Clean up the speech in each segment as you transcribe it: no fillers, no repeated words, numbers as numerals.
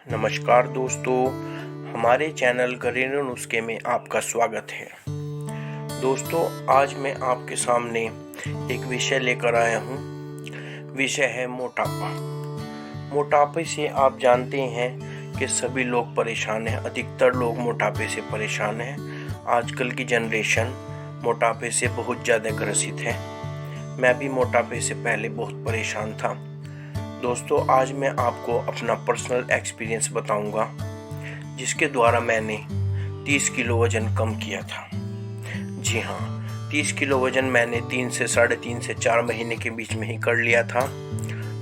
नमस्कार दोस्तों, हमारे चैनल घरेलू नुस्खे में आपका स्वागत है। दोस्तों, आज मैं आपके सामने एक विषय लेकर आया हूँ। विषय है मोटापा। मोटापे से आप जानते हैं कि सभी लोग परेशान हैं। अधिकतर लोग मोटापे से परेशान हैं। आजकल की जनरेशन मोटापे से बहुत ज़्यादा ग्रसित है। मैं भी मोटापे से पहले बहुत परेशान था। दोस्तों, आज मैं आपको अपना पर्सनल एक्सपीरियंस बताऊंगा, जिसके द्वारा मैंने 30 किलो वज़न कम किया था। जी हाँ, 30 किलो वज़न मैंने 3 से 3.5 से 4 महीने के बीच में ही कर लिया था।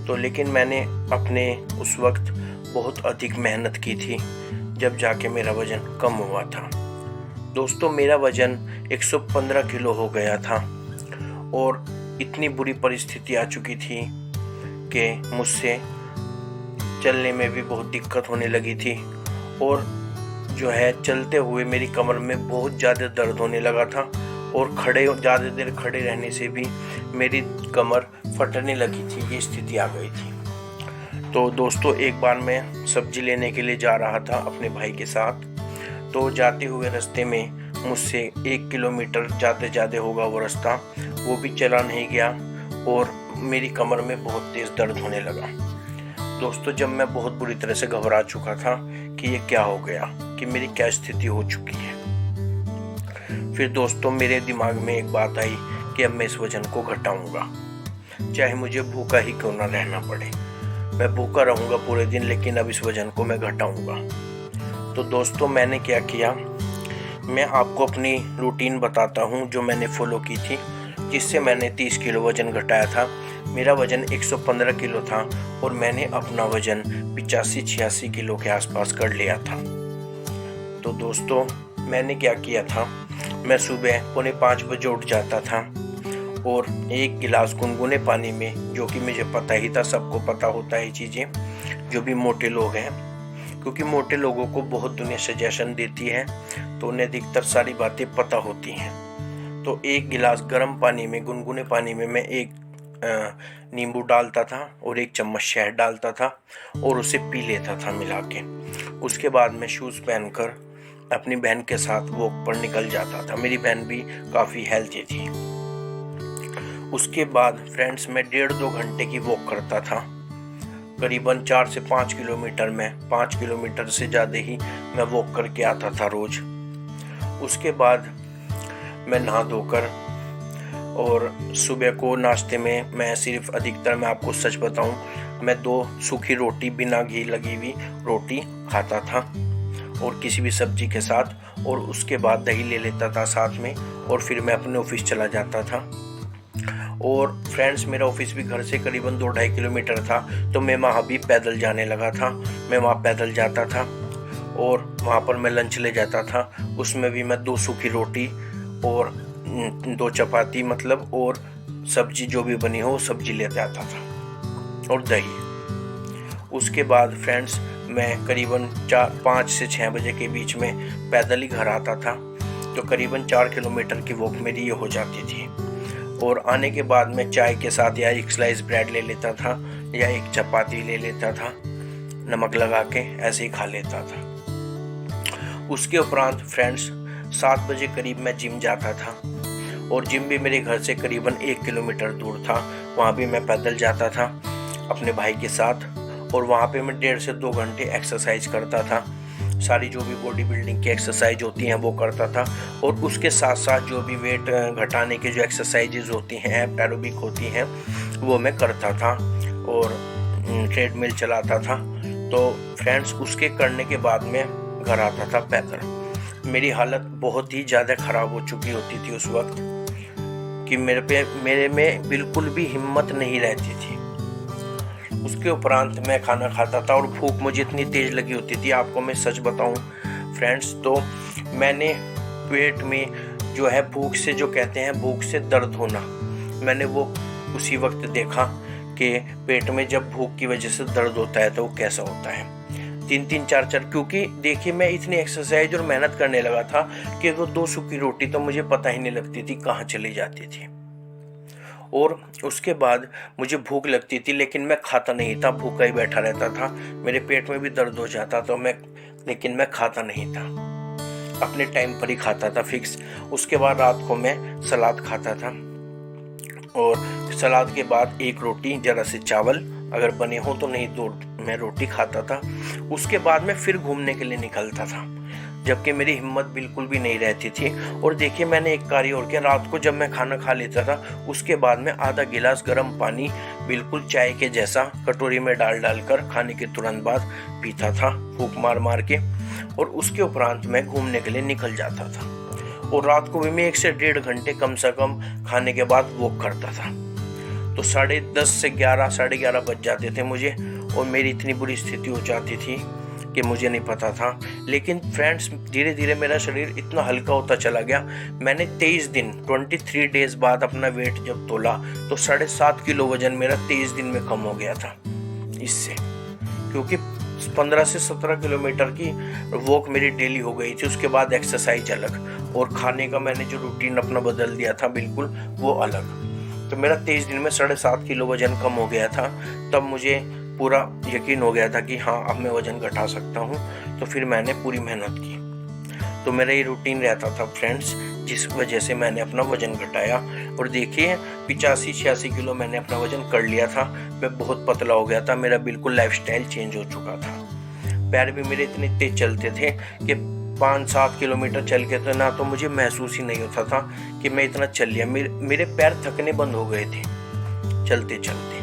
तो लेकिन मैंने अपने उस वक्त बहुत अधिक मेहनत की थी, जब जाके मेरा वज़न कम हुआ था। दोस्तों, मेरा वज़न 115 किलो हो गया था और इतनी बुरी परिस्थिति आ चुकी थी कि मुझसे चलने में भी बहुत दिक्कत होने लगी थी और जो है चलते हुए मेरी कमर में बहुत ज़्यादा दर्द होने लगा था और ज़्यादा देर खड़े रहने से भी मेरी कमर फटने लगी थी। ये स्थिति आ गई थी। तो दोस्तों, एक बार मैं सब्जी लेने के लिए जा रहा था अपने भाई के साथ। तो जाते हुए रास्ते में मुझसे 1 किलोमीटर ज़्यादा होगा वो रास्ता, वो भी चला नहीं गया और मेरी कमर में बहुत तेज़ दर्द होने लगा। दोस्तों, जब मैं बहुत बुरी तरह से घबरा चुका था कि ये क्या हो गया, कि मेरी क्या स्थिति हो चुकी है। फिर दोस्तों, मेरे दिमाग में एक बात आई कि अब मैं इस वजन को घटाऊंगा, चाहे मुझे भूखा ही क्यों ना रहना पड़े। मैं भूखा रहूंगा पूरे दिन, लेकिन अब इस वजन को मैं घटाऊंगा। तो दोस्तों, मैंने क्या किया, मैं आपको अपनी रूटीन बताता हूँ जो मैंने फॉलो की थी, जिससे मैंने 30 किलो वज़न घटाया था। मेरा वज़न 115 किलो था और मैंने अपना वज़न 85-86 किलो के आसपास कर लिया था। तो दोस्तों, मैंने क्या किया था, मैं सुबह 4:45 बजे उठ जाता था और 1 गिलास गुनगुने पानी में, जो कि मुझे पता ही था, सबको पता होता है चीज़ें, जो भी मोटे लोग हैं, क्योंकि मोटे लोगों को बहुत दुनिया सजेशन देती है, तो उन्हें अधिकतर सारी बातें पता होती हैं। तो 1 गिलास गर्म पानी में, गुनगुने पानी में मैं 1 नींबू डालता था और 1 चम्मच शहद डालता था और उसे पी लेता था मिला के। उसके बाद मैं शूज़ पहनकर अपनी बहन के साथ वॉक पर निकल जाता था। मेरी बहन भी काफ़ी हेल्थी थी। उसके बाद फ्रेंड्स, मैं 1.5-2 घंटे की वॉक करता था। करीबन 4 से 5 किलोमीटर में, 5 किलोमीटर से ज़्यादा ही मैं वॉक करके आता था रोज़। उसके बाद मैं नहा धोकर और सुबह को नाश्ते में मैं सिर्फ, अधिकतर मैं आपको सच बताऊं, मैं 2 सूखी रोटी, बिना घी लगी हुई रोटी खाता था और किसी भी सब्जी के साथ, और उसके बाद दही ले लेता था साथ में, और फिर मैं अपने ऑफिस चला जाता था। और फ्रेंड्स, मेरा ऑफिस भी घर से करीबन 2-2.5 किलोमीटर था, तो मैं वहाँ भी पैदल जाने लगा था। मैं वहाँ पैदल जाता था और वहाँ पर मैं लंच ले जाता था। उसमें भी मैं 2 सूखी रोटी और 2 चपाती, मतलब, और सब्जी जो भी बनी हो सब्जी लेते आता था और दही। उसके बाद फ्रेंड्स, मैं करीबन 5 से 6 बजे के बीच में पैदल ही घर आता था। तो करीबन 4 किलोमीटर की वॉक मेरी ये हो जाती थी। और आने के बाद मैं चाय के साथ या 1 स्लाइस ब्रेड ले लेता था या 1 चपाती ले लेता था, नमक लगा के ऐसे ही खा लेता था। उसके उपरांत फ्रेंड्स, 7 बजे करीब मैं जिम जाता था और जिम भी मेरे घर से करीबन 1 किलोमीटर दूर था। वहाँ भी मैं पैदल जाता था अपने भाई के साथ और वहाँ पे मैं 1.5 से 2 घंटे एक्सरसाइज करता था। सारी जो भी बॉडी बिल्डिंग की एक्सरसाइज होती हैं वो करता था, और उसके साथ साथ जो भी वेट घटाने के जो एक्सरसाइजेज होती हैं, एरोबिक होती हैं, वो मैं करता था और ट्रेडमिल चलाता था। तो फ्रेंड्स, उसके करने के बाद मैं घर आता था पैदल। मेरी हालत बहुत ही ज़्यादा ख़राब हो चुकी होती थी उस वक्त, कि मेरे में बिल्कुल भी हिम्मत नहीं रहती थी। उसके उपरांत मैं खाना खाता था और भूख मुझे इतनी तेज़ लगी होती थी, आपको मैं सच बताऊं फ्रेंड्स, तो मैंने पेट में जो है भूख से, जो कहते हैं भूख से दर्द होना, मैंने वो उसी वक्त देखा कि पेट में जब भूख की वजह से दर्द होता है तो वो कैसा होता है। 3-3, 4-4, क्योंकि देखिए मैं इतनी एक्सरसाइज और मेहनत करने लगा था कि वो 2 सूखी रोटी तो मुझे पता ही नहीं लगती थी कहाँ चली जाती थी। और उसके बाद मुझे भूख लगती थी, लेकिन मैं खाता नहीं था, भूखा ही बैठा रहता था। मेरे पेट में भी दर्द हो जाता तो लेकिन मैं खाता नहीं था, अपने टाइम पर ही खाता था फिक्स। उसके बाद रात को मैं सलाद खाता था, और सलाद के बाद एक रोटी, ज़रा से चावल अगर बने हो तो, नहीं तो मैं रोटी खाता था। उसके बाद मैं फिर घूमने के लिए निकलता था, जबकि मेरी हिम्मत बिल्कुल भी नहीं रहती थी। और देखिए, मैंने एक कार्य और किया, रात को जब मैं खाना खा लेता था उसके बाद मैं आधा गिलास गर्म पानी बिल्कुल चाय के जैसा कटोरी में डाल कर खाने के तुरंत बाद पीता था, फूंक मार मार के। और उसके उपरांत मैं घूमने के लिए निकल जाता था, और रात को भी मैं 1 से 1.5 घंटे कम से कम खाने के बाद वॉक करता था। तो 10:30 से 11, 11:30 बज जाते थे मुझे, और मेरी इतनी बुरी स्थिति हो जाती थी कि मुझे नहीं पता था। लेकिन फ्रेंड्स, धीरे धीरे मेरा शरीर इतना हल्का होता चला गया। मैंने 23 दिन 23 डेज बाद अपना वेट जब तोला तो 7.5 किलो वजन मेरा 23 दिन में कम हो गया था इससे, क्योंकि 15 से 17 किलोमीटर की वॉक मेरी डेली हो गई थी। उसके बाद एक्सरसाइज अलग, और खाने का मैंने जो रूटीन अपना बदल दिया था बिल्कुल वो अलग। तो मेरा 23 दिन में 7.5 किलो वजन कम हो गया था। तब मुझे पूरा यकीन हो गया था कि हाँ, अब मैं वजन घटा सकता हूँ। तो फिर मैंने पूरी मेहनत की। तो मेरा ये रूटीन रहता था फ्रेंड्स, जिस वजह से मैंने अपना वजन घटाया। और देखिए, 85-86 किलो मैंने अपना वजन कर लिया था। मैं बहुत पतला हो गया था, मेरा बिल्कुल लाइफस्टाइल चेंज हो चुका था। पैर भी मेरे इतने तेज चलते थे कि 5-7 किलोमीटर चल के तो ना तो मुझे महसूस ही नहीं होता था कि मैं इतना चल लिया। मेरे पैर थकने बंद हो गए थे चलते चलते,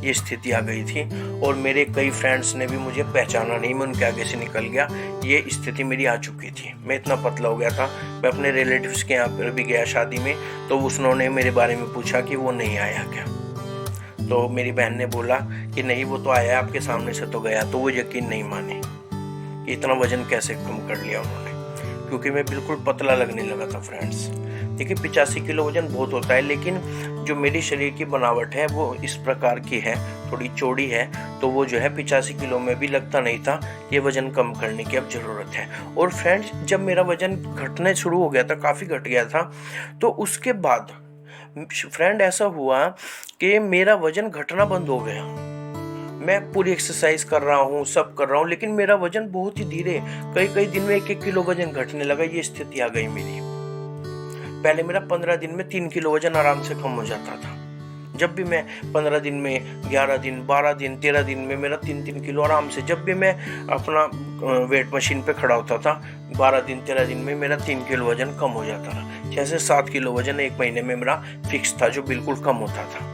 ये स्थिति आ गई थी। और मेरे कई फ्रेंड्स ने भी मुझे पहचाना नहीं, मैं उनके आगे से निकल गया। ये स्थिति मेरी आ चुकी थी, मैं इतना पतला हो गया था। मैं अपने रिलेटिव्स के यहाँ पर भी गया शादी में, तो उन्होंने मेरे बारे में पूछा कि वो नहीं आया क्या। तो मेरी बहन ने बोला कि नहीं, वो तो आया, आपके सामने से तो गया। तो वो यकीन नहीं माने कि इतना वजन कैसे कम कर लिया उन्होंने, क्योंकि मैं बिल्कुल पतला लगने लगा था फ्रेंड्स। देखिए, 85 किलो वजन बहुत होता है, लेकिन जो मेरी शरीर की बनावट है वो इस प्रकार की है, थोड़ी चौड़ी है। तो वो जो है 85 किलो में भी लगता नहीं था कि वजन कम करने की अब ज़रूरत है। और फ्रेंड्स, जब मेरा वजन घटने शुरू हो गया था, काफ़ी घट गया था, तो उसके बाद फ्रेंड ऐसा हुआ कि मेरा वजन घटना बंद हो गया। मैं पूरी एक्सरसाइज कर रहा हूँ, सब कर रहा हूँ, लेकिन मेरा वजन बहुत ही धीरे, कई दिन में 1-1 किलो वजन घटने लगा। ये स्थिति आ गई मेरी। पहले मेरा 15 दिन में 3 किलो वजन आराम से कम हो जाता था। जब भी मैं 15 दिन में, 11 दिन, 12 दिन, 13 दिन में मेरा 3-3 किलो आराम से, जब भी मैं अपना वेट मशीन पे खड़ा होता था, 12 दिन 13 दिन में मेरा 3 किलो वजन कम हो जाता था। 6 से 7 किलो वजन 1 महीने में मेरा फिक्स था, जो बिल्कुल कम होता था।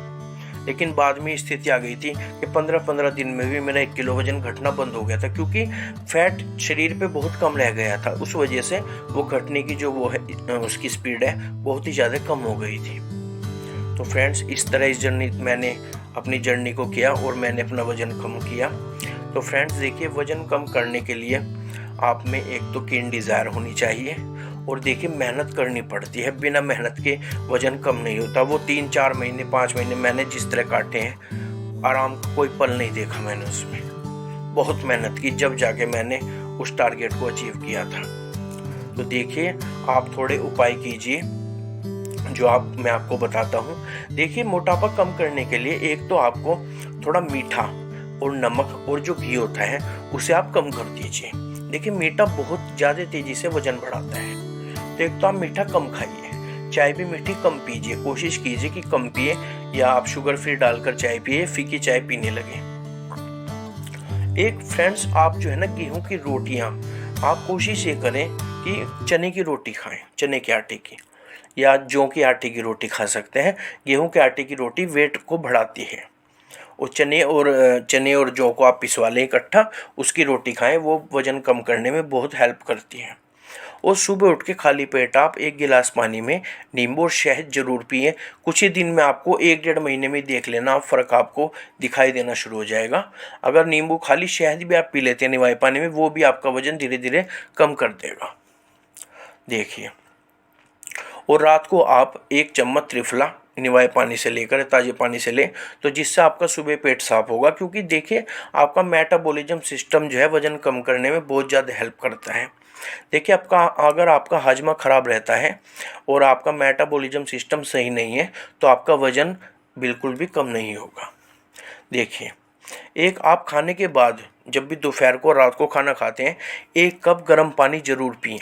लेकिन बाद में स्थिति आ गई थी कि 15-15 दिन में भी मेरा 1 किलो वजन घटना बंद हो गया था, क्योंकि फैट शरीर पे बहुत कम रह गया था। उस वजह से वो घटने की जो वो है, उसकी स्पीड है, बहुत ही ज़्यादा कम हो गई थी। तो फ्रेंड्स, इस तरह मैंने अपनी जर्नी को किया और मैंने अपना वजन कम किया। तो फ्रेंड्स देखिए, वजन कम करने के लिए आप में एक तो कीन डिज़ायर होनी चाहिए, और देखिए मेहनत करनी पड़ती है। बिना मेहनत के वजन कम नहीं होता। वो 3-4 महीने 5 महीने मैंने जिस तरह काटे हैं, आराम का कोई पल नहीं देखा मैंने उसमें। बहुत मेहनत की, जब जाके मैंने उस टारगेट को अचीव किया था। तो देखिए, आप थोड़े उपाय कीजिए जो मैं आपको बताता हूँ। देखिए, मोटापा कम करने के लिए एक तो आपको थोड़ा मीठा और नमक और जो घी होता है उसे आप कम कर दीजिए। देखिए, मीठा बहुत ज़्यादा तेज़ी से वजन बढ़ाता है। तो एक तो आप मीठा कम खाइए, चाय भी मीठी कम पीजिए, कोशिश कीजिए कि कम पिए, या आप शुगर फ्री डालकर चाय पिए, फीकी चाय पीने लगे। एक फ्रेंड्स, आप जो है ना, गेहूं की रोटियां, आप कोशिश ये करें कि चने की रोटी खाएं, चने के आटे की, या जौ के आटे की रोटी खा सकते हैं। गेहूं के आटे की रोटी वेट को बढ़ाती है। और चने और जौ को आप पिसवा लें इकट्ठा, उसकी रोटी खाएं, वो वजन कम करने में बहुत हेल्प करती है। और सुबह उठ के खाली पेट आप 1 गिलास पानी में नींबू और शहद जरूर पिएं। कुछ ही दिन में आपको 1-1.5 महीने में देख लेना, फ़र्क आपको दिखाई देना शुरू हो जाएगा। अगर नींबू, खाली शहद भी आप पी लेते हैं निवाई पानी में, वो भी आपका वजन धीरे धीरे कम कर देगा। देखिए, और रात को आप 1 चम्मच त्रिफला निवाए पानी से लेकर ताज़े पानी से लें, तो जिससे आपका सुबह पेट साफ होगा। क्योंकि देखिए आपका मेटाबॉलिज्म सिस्टम जो है वज़न कम करने में बहुत ज़्यादा हेल्प करता है। देखिए अगर आपका हाजमा ख़राब रहता है और आपका मेटाबॉलिज्म सिस्टम सही नहीं है तो आपका वज़न बिल्कुल भी कम नहीं होगा। देखिए, एक आप खाने के बाद जब भी दोपहर को रात को खाना खाते हैं 1 कप गर्म पानी ज़रूर पिएं,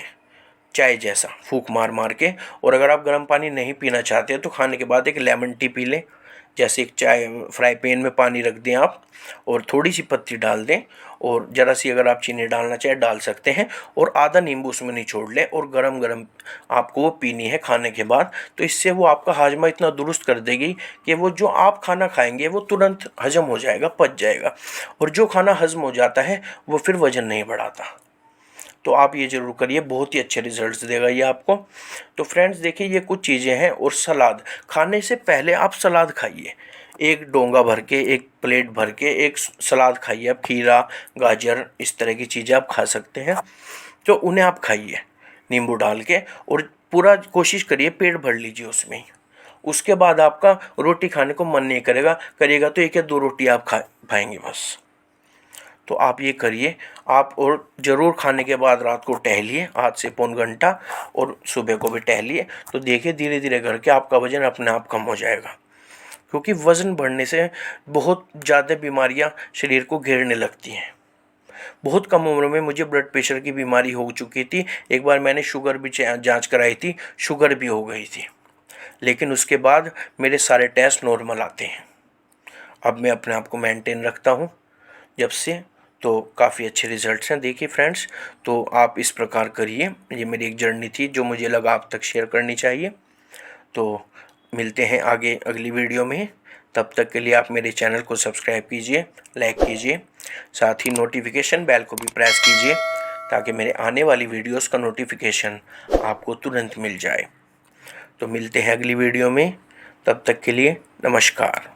चाय जैसा फूंक मार मार के। और अगर आप गर्म पानी नहीं पीना चाहते हैं तो खाने के बाद एक लेमन टी पी लें। जैसे एक चाय फ्राई पैन में पानी रख दें आप और थोड़ी सी पत्ती डाल दें और ज़रा सी अगर आप चीनी डालना चाहें डाल सकते हैं और आधा नींबू उसमें निचोड़ लें और गरम गरम आपको वो पीनी है खाने के बाद। तो इससे वो आपका हाजमा इतना दुरुस्त कर देगी कि वो जो आप खाना खाएंगे वो तुरंत हजम हो जाएगा, पच जाएगा। और जो खाना हजम हो जाता है वो फिर वज़न नहीं बढ़ाता। तो आप ये ज़रूर करिए, बहुत ही अच्छे रिजल्ट्स देगा ये आपको। तो फ्रेंड्स देखिए ये कुछ चीज़ें हैं। और सलाद खाने से पहले आप सलाद खाइए, एक डोंगा भर के, एक प्लेट भर के एक सलाद खाइए आप। खीरा, गाजर, इस तरह की चीज़ें आप खा सकते हैं, तो उन्हें आप खाइए नींबू डाल के और पूरा कोशिश करिए पेट भर लीजिए उसमें। उसके बाद आपका रोटी खाने को मन नहीं करेगा तो 1 या 2 रोटी आप खा पाएंगे बस। तो आप ये करिए आप। और ज़रूर खाने के बाद रात को टहलिए आध से पौन घंटा और सुबह को भी टहलिए। तो देखिए धीरे धीरे करके आपका वज़न अपने आप कम हो जाएगा। क्योंकि वज़न बढ़ने से बहुत ज़्यादा बीमारियां शरीर को घेरने लगती हैं। बहुत कम उम्र में मुझे ब्लड प्रेशर की बीमारी हो चुकी थी। एक बार मैंने शुगर भी जांच कराई थी, शुगर भी हो गई थी, लेकिन उसके बाद मेरे सारे टेस्ट नॉर्मल आते हैं। अब मैं अपने आप को मेंटेन रखता हूँ जब से, तो काफ़ी अच्छे रिज़ल्ट्स हैं। देखिए फ्रेंड्स, तो आप इस प्रकार करिए। ये मेरी एक जर्नी थी जो मुझे लगा आप तक शेयर करनी चाहिए। तो मिलते हैं आगे अगली वीडियो में। तब तक के लिए आप मेरे चैनल को सब्सक्राइब कीजिए, लाइक कीजिए, साथ ही नोटिफिकेशन बेल को भी प्रेस कीजिए ताकि मेरे आने वाली वीडियोस का नोटिफिकेशन आपको तुरंत मिल जाए। तो मिलते हैं अगली वीडियो में, तब तक के लिए नमस्कार।